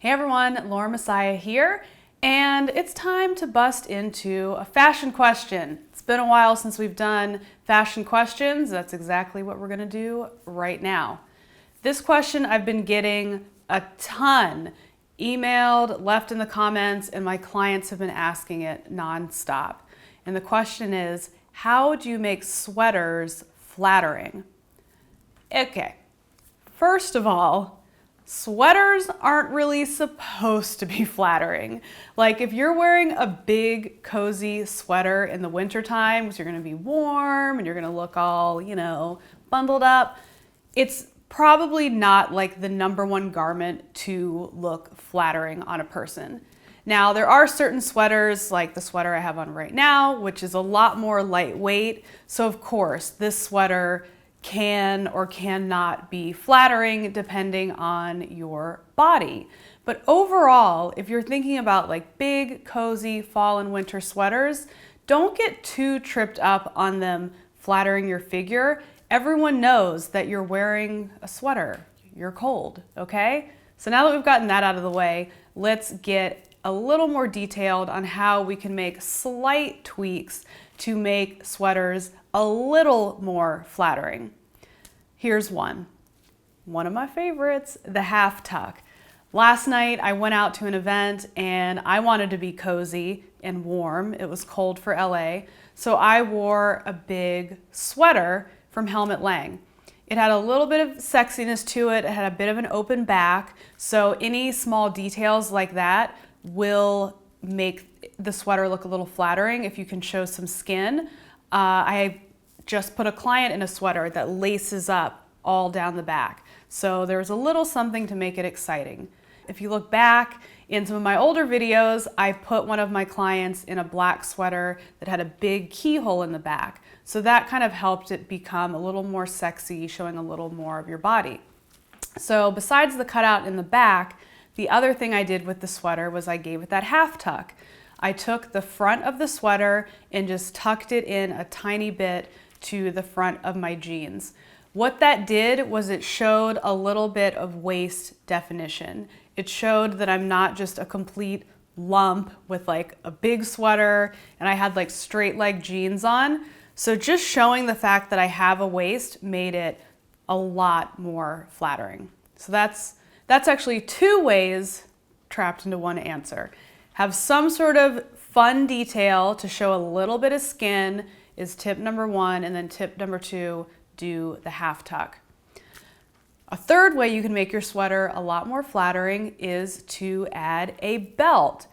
Hey everyone, Laura Messiah here, and it's time to bust into a fashion question. It's been a while since we've done fashion questions. That's exactly what we're gonna do right now. This question I've been getting a ton, emailed, left in the comments, and my clients have been asking it nonstop. And the question is, how do you make sweaters flattering? Okay, first of all, sweaters aren't really supposed to be flattering. Like if you're wearing a big cozy sweater in the winter time, because you're gonna be warm and you're gonna look all, bundled up, it's probably not like the #1 garment to look flattering on a person. Now, there are certain sweaters, like the sweater I have on right now, which is a lot more lightweight. So of course, this sweater can or cannot be flattering depending on your body. But overall, if you're thinking about like big, cozy fall and winter sweaters, don't get too tripped up on them flattering your figure. Everyone knows that you're wearing a sweater. You're cold, okay? So now that we've gotten that out of the way, let's get a little more detailed on how we can make slight tweaks to make sweaters a little more flattering. Here's one of my favorites, the half tuck. Last night I went out to an event and I wanted to be cozy and warm. It was cold for LA, so I wore a big sweater from Helmut Lang. It had a little bit of sexiness to it. It had a bit of an open back, so any small details like that will make the sweater look a little flattering if you can show some skin. I just put a client in a sweater that laces up all down the back. So there's a little something to make it exciting. If you look back in some of my older videos, I put one of my clients in a black sweater that had a big keyhole in the back. So that kind of helped it become a little more sexy, showing a little more of your body. So besides the cutout in the back, the other thing I did with the sweater was I gave it that half tuck. I took the front of the sweater and just tucked it in a tiny bit to the front of my jeans. What that did was it showed a little bit of waist definition. It showed that I'm not just a complete lump with like a big sweater and I had like straight leg jeans on. So just showing the fact that I have a waist made it a lot more flattering. So that's actually 2 ways trapped into one answer. Have some sort of fun detail to show a little bit of skin is tip #1, and then tip #2, do the half tuck. A third way you can make your sweater a lot more flattering is to add a belt.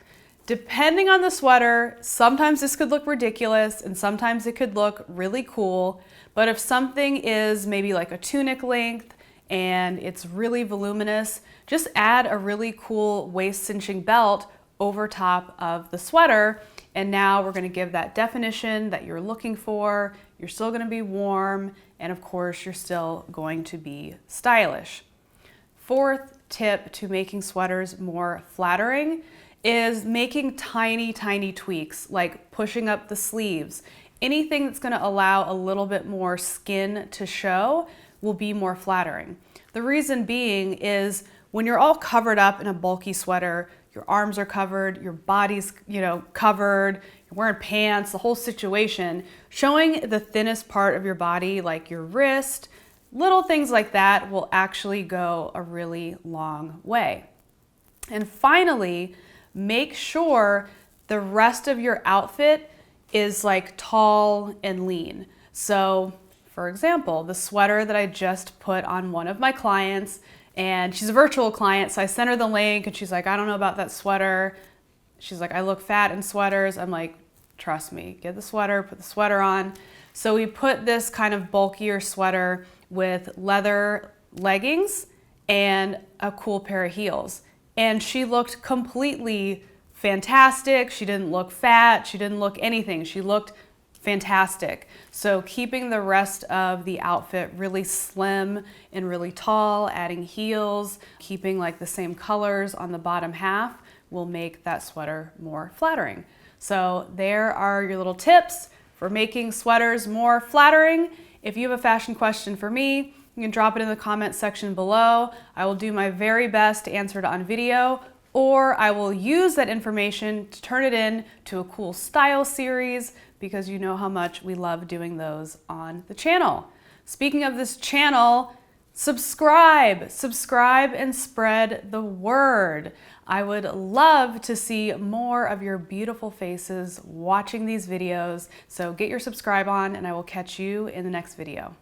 Depending on the sweater, sometimes this could look ridiculous and sometimes it could look really cool, but if something is maybe like a tunic length and it's really voluminous, just add a really cool waist cinching belt over top of the sweater. And now we're gonna give that definition that you're looking for. You're still gonna be warm, and of course, you're still going to be stylish. 4th tip to making sweaters more flattering is making tiny, tiny tweaks, like pushing up the sleeves. Anything that's gonna allow a little bit more skin to show will be more flattering. The reason being is when you're all covered up in a bulky sweater, your arms are covered, your body's covered, you're wearing pants, the whole situation, showing the thinnest part of your body, like your wrist, little things like that will actually go a really long way. And finally, make sure the rest of your outfit is like tall and lean. So for example, the sweater that I just put on one of my clients, and she's a virtual client, so I sent her the link and she's like, I don't know about that sweater. She's like, I look fat in sweaters. I'm like, trust me, get the sweater, put the sweater on. So we put this kind of bulkier sweater with leather leggings and a cool pair of heels. And she looked completely fantastic. She didn't look fat, she didn't look anything. She looked fantastic. So keeping the rest of the outfit really slim and really tall, adding heels, keeping like the same colors on the bottom half will make that sweater more flattering. So there are your little tips for making sweaters more flattering. If you have a fashion question for me, you can drop it in the comment section below. I will do my very best to answer it on video or I will use that information to turn it into a cool style series, because you know how much we love doing those on the channel. Speaking of this channel, subscribe and spread the word. I would love to see more of your beautiful faces watching these videos. So get your subscribe on, and I will catch you in the next video.